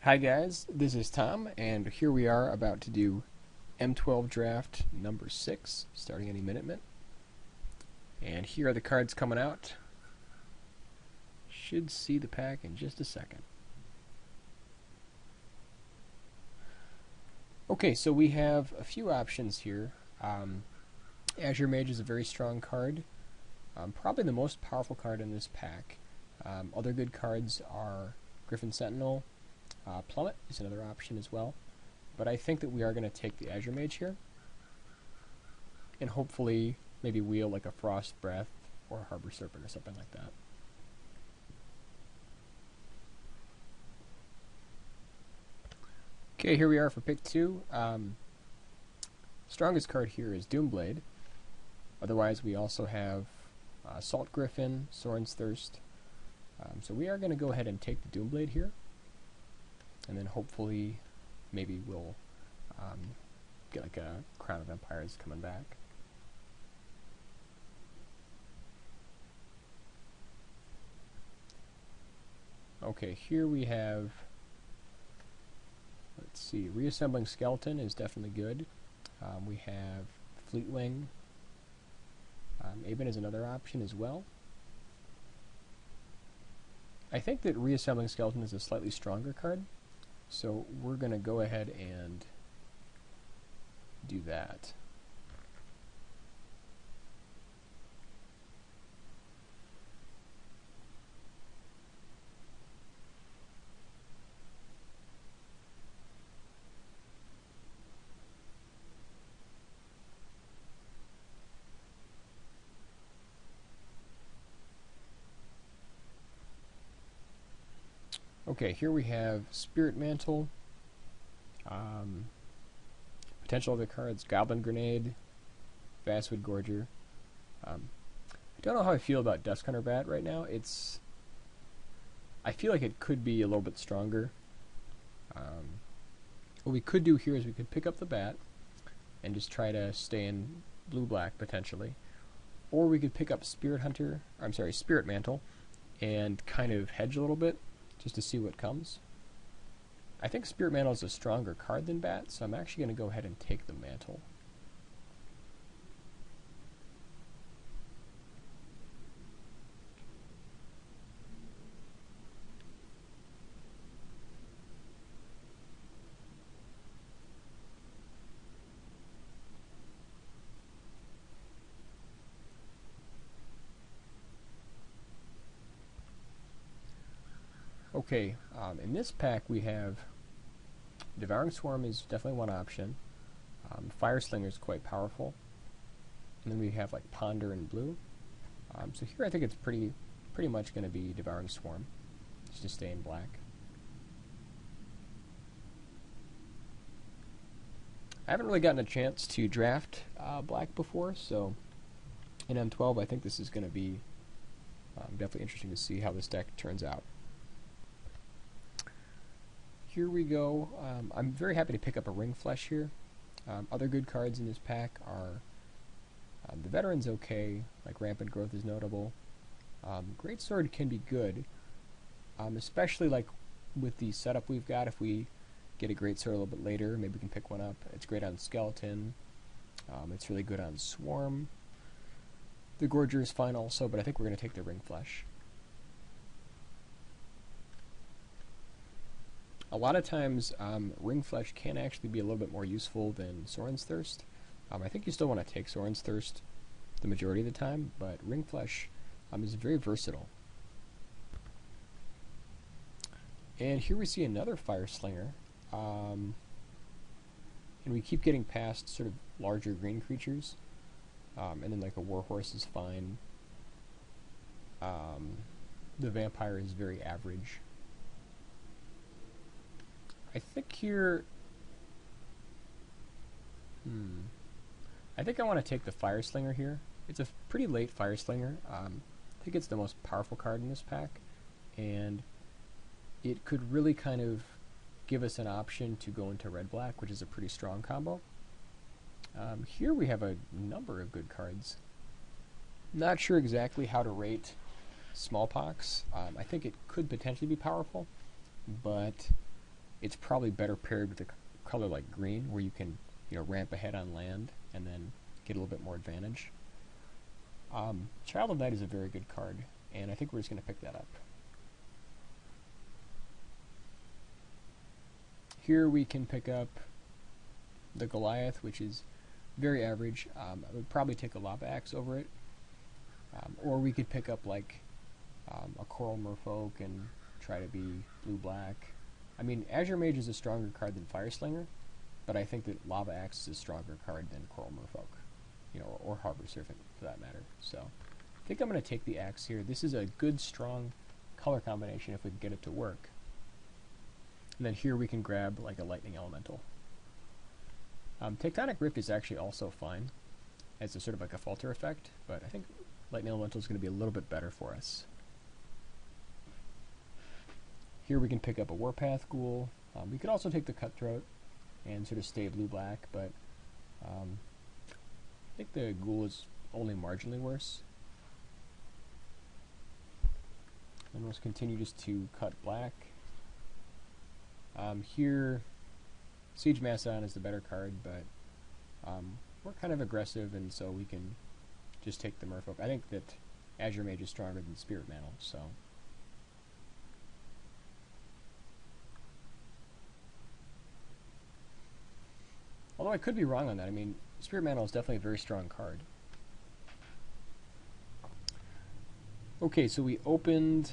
Hi guys, this is Tom, and here we are about to do M12 draft number 6, starting any minute. And here are the cards coming out. Should see the pack in just a second. Okay, so we have a few options here. Azure Mage is a very strong card, probably the most powerful card in this pack. Other good cards are Griffin Sentinel. Plummet is another option as well, but I think that we are going to take the Azure Mage here, and hopefully maybe wheel like a Frost Breath or a Harbor Serpent or something like that. Okay, here we are for pick 2. Strongest card here is Doomblade. Otherwise, we also have Salt Griffin, Sorin's Thirst. So we are going to go ahead and take the Doomblade here. And then hopefully, maybe we'll get like a Crown of Empires coming back. Okay, here we have, let's see, Reassembling Skeleton is definitely good. We have Fleetwing. Aben is another option as well. I think that Reassembling Skeleton is a slightly stronger card. So we're going to go ahead and do that. Okay, here we have Spirit Mantle. Potential other cards: Goblin Grenade, Basswood Gorger. I don't know how I feel about Dusk Hunter Bat right now. I feel like it could be a little bit stronger. What we could do here is we could pick up the bat and just try to stay in blue-black potentially, or we could pick up Spirit Mantle, and kind of hedge a little bit just to see what comes. I think Spirit Mantle is a stronger card than Bat, so I'm actually going to go ahead and take the Mantle. Okay, in this pack we have Devouring Swarm is definitely one option. Fire Slinger is quite powerful. And then we have like Ponder in blue. So here I think it's pretty much going to be Devouring Swarm, just to stay in black. I haven't really gotten a chance to draft black before, so in M12 I think this is going to be definitely interesting to see how this deck turns out. Here we go. I'm very happy to pick up a Ring Flesh here. Other good cards in this pack are the Veteran's okay, like Rampant Growth is notable. Greatsword can be good, especially like with the setup we've got. If we get a Greatsword a little bit later, maybe we can pick one up. It's great on Skeleton. It's really good on Swarm. The Gorger is fine also, but I think we're going to take the Ring Flesh. A lot of times, Ring Flesh can actually be a little bit more useful than Sorin's Thirst. I think you still want to take Sorin's Thirst the majority of the time, but Ring Flesh is very versatile. And here we see another Fire Slinger. And we keep getting past sort of larger green creatures. And then like a Warhorse is fine. The Vampire is very average. I think here, I think I want to take the Fire Slinger here. It's a pretty late Fire Slinger. I think it's the most powerful card in this pack, and it could really kind of give us an option to go into red-black, which is a pretty strong combo. Here we have a number of good cards. Not sure exactly how to rate Smallpox. I think it could potentially be powerful, but it's probably better paired with a color like green, where you can, ramp ahead on land and then get a little bit more advantage. Child of Night is a very good card, and I think we're just going to pick that up. Here we can pick up the Goliath, which is very average. I would probably take a Lava Axe over it. Or we could pick up like a Coral Merfolk and try to be blue-black. I mean, Azure Mage is a stronger card than Fireslinger, but I think that Lava Axe is a stronger card than Coral Merfolk, or Harbor Serpent for that matter. So I think I'm going to take the Axe here. This is a good, strong color combination if we can get it to work. And then here we can grab like a Lightning Elemental. Tectonic Rift is actually also fine as a sort of like a falter effect, but I think Lightning Elemental is going to be a little bit better for us. Here we can pick up a Warpath Ghoul. We could also take the Cutthroat and sort of stay blue-black, but I think the Ghoul is only marginally worse. And let's continue just to cut black. Here, Siege Mastodon is the better card, but we're kind of aggressive, and so we can just take the Merfolk. I think that Azure Mage is stronger than Spirit Mantle, so. Although I could be wrong on that. I mean, Spirit Mantle is definitely a very strong card. Okay, so we opened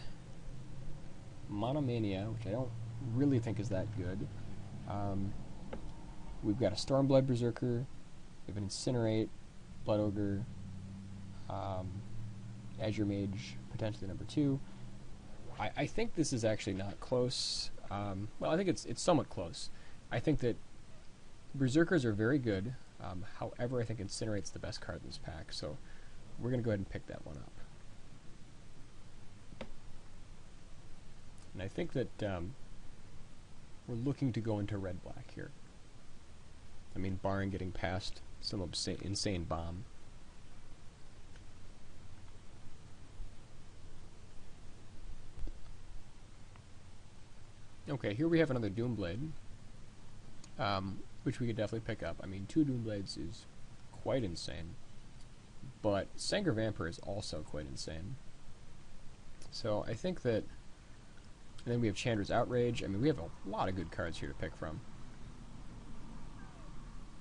Monomania, which I don't really think is that good. We've got a Stormblood Berserker, we have an Incinerate, Blood Ogre, Azure Mage, potentially number 2. I think this is actually not close. Well, I think it's somewhat close. I think that Berserkers are very good. However, I think Incinerate's the best card in this pack, so we're going to go ahead and pick that one up. And I think that we're looking to go into red-black here. I mean, barring getting past some insane bomb. Okay, here we have another Doomblade, which we could definitely pick up. I mean, 2 Doomblades is quite insane, but Sangre Vampire is also quite insane. So I think that, and then we have Chandra's Outrage. I mean, we have a lot of good cards here to pick from.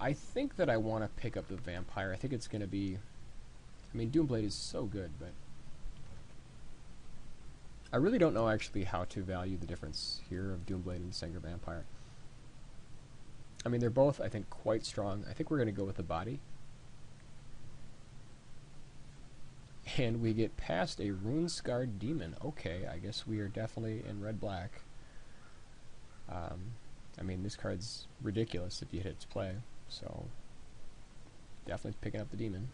I think that I want to pick up the Vampire. I think it's going to be, I mean, Doomblade is so good, but I really don't know actually how to value the difference here of Doomblade and Sangre Vampire. I mean, they're both, I think, quite strong. I think we're going to go with the body. And we get past a Rune-Scarred Demon. Okay, I guess we are definitely in red-black. I mean, this card's ridiculous if you hit its play, so definitely picking up the Demon.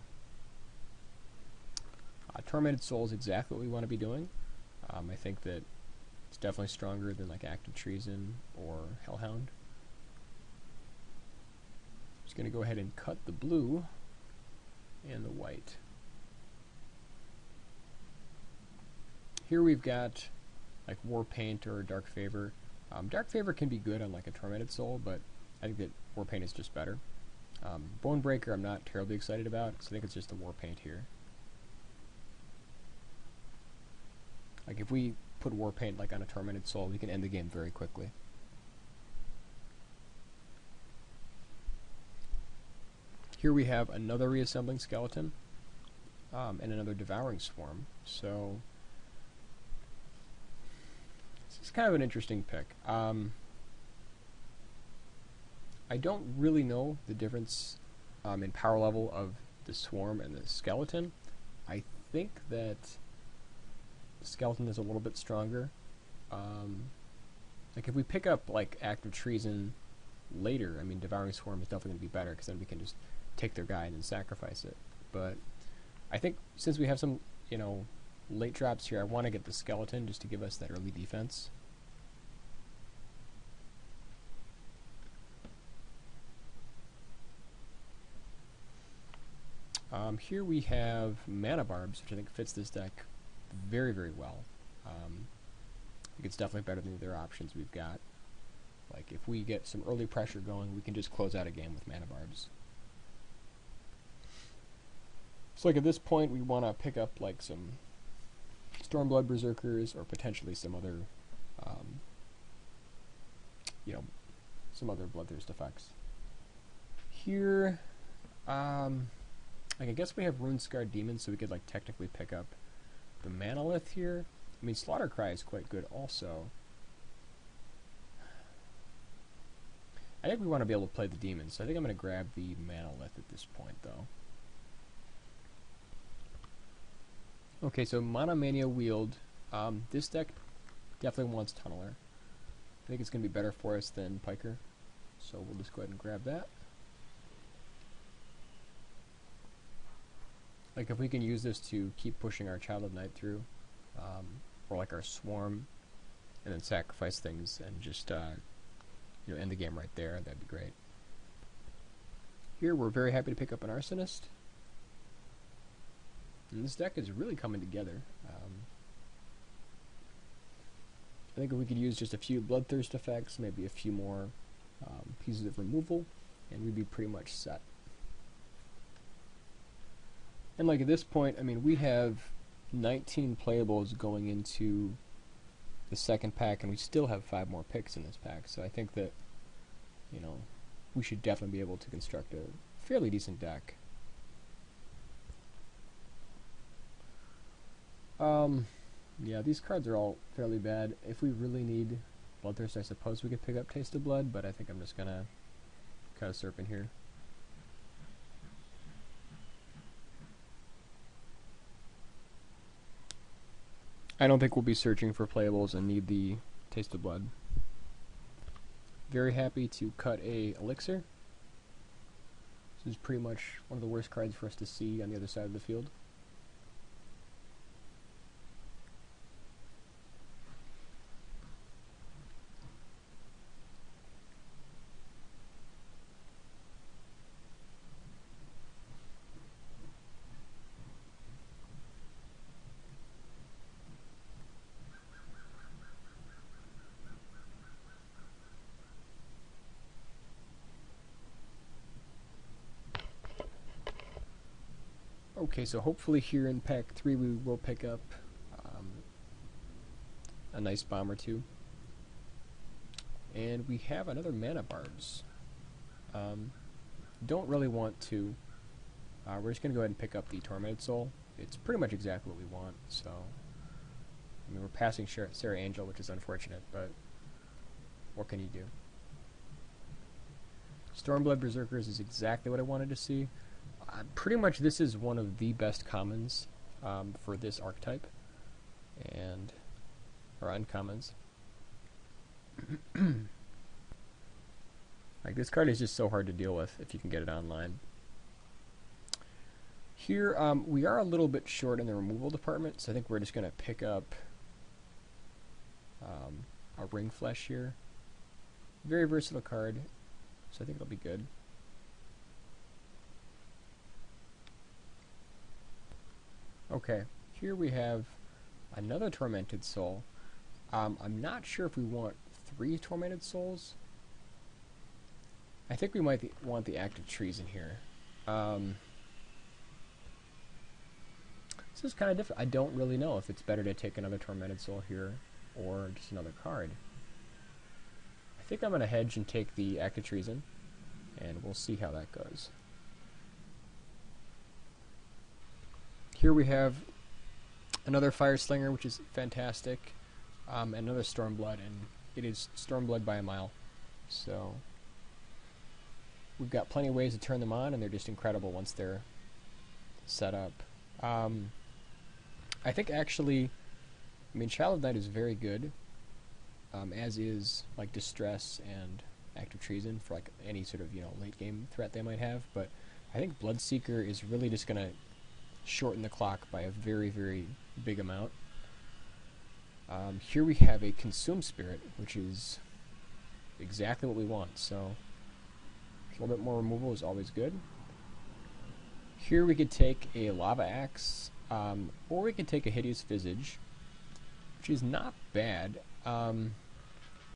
Tormented Soul is exactly what we want to be doing. I think that it's definitely stronger than like Active Treason or Hellhound. Just going to go ahead and cut the blue and the white. Here we've got like Warpaint or Dark Favor. Dark Favor can be good on like a Tormented Soul, but I think that Warpaint is just better. Bonebreaker I'm not terribly excited about, so I think it's just the Warpaint here. Like if we put Warpaint like on a Tormented Soul, we can end the game very quickly. Here we have another Reassembling Skeleton and another Devouring Swarm. So this is kind of an interesting pick. I don't really know the difference in power level of the Swarm and the Skeleton. I think that the Skeleton is a little bit stronger. Like if we pick up like Active Treason later, I mean Devouring Swarm is definitely going to be better because then we can just take their guy and then sacrifice it. But I think since we have some, late drops here, I want to get the Skeleton just to give us that early defense. Here we have Mana Barbs, which I think fits this deck very, very well. I think it's definitely better than the other options we've got. Like, if we get some early pressure going, we can just close out a game with Mana Barbs. So, like, at this point, we want to pick up, like, some Stormblood Berserkers, or potentially some other, some other Bloodthirst effects. Here, like, I guess we have Rune-Scarred Demons, so we could, like, technically pick up the Manalith here. I mean, Slaughter Cry is quite good also. I think we want to be able to play the demons, so I think I'm going to grab the Manalith at this point, though. Okay, so Monomania Wield. This deck definitely wants Tunneler. I think it's going to be better for us than Piker, so we'll just go ahead and grab that. Like, if we can use this to keep pushing our Child of Night through, or like our Swarm, and then sacrifice things and just end the game right there, that'd be great. Here we're very happy to pick up an Arsonist. And this deck is really coming together. I think if we could use just a few Bloodthirst effects, maybe a few more pieces of removal, and we'd be pretty much set. And like at this point, I mean, we have 19 playables going into the second pack, and we still have 5 more picks in this pack, so I think that, we should definitely be able to construct a fairly decent deck. Yeah, these cards are all fairly bad. If we really need Bloodthirst, I suppose we could pick up Taste of Blood, but I think I'm just gonna cut a Serpent here. I don't think we'll be searching for playables and need the Taste of Blood. Very happy to cut a Elixir. This is pretty much one of the worst cards for us to see on the other side of the field. Okay, so hopefully here in pack 3 we will pick up a nice bomb or two. And we have another Mana Barbs. Don't really want to. We're just going to go ahead and pick up the Tormented Soul. It's pretty much exactly what we want, so... I mean, we're passing Sarah Angel, which is unfortunate, but what can you do? Stormblood Berserkers is exactly what I wanted to see. Pretty much this is one of the best commons for this archetype, or uncommons. Like, this card is just so hard to deal with if you can get it online. Here, we are a little bit short in the removal department, so I think we're just going to pick up a Ring Flesh here. Very versatile card, so I think it'll be good. Okay, here we have another Tormented Soul. I'm not sure if we want 3 Tormented Souls. I think we might want the Active Treason here. This is kind of different. I don't really know if it's better to take another Tormented Soul here or just another card. I think I'm going to hedge and take the Active Treason, and we'll see how that goes. Here we have another Fire Slinger, which is fantastic, and another Stormblood, and it is Stormblood by a mile. So we've got plenty of ways to turn them on, and they're just incredible once they're set up. I think actually, I mean, Child of Night is very good, as is like Distress and Active Treason for like any sort of late game threat they might have. But I think Bloodseeker is really just gonna shorten the clock by a very, very big amount. Here we have a Consume Spirit, which is exactly what we want. So a little bit more removal is always good. Here we could take a Lava Axe, or we could take a Hideous Visage, which is not bad.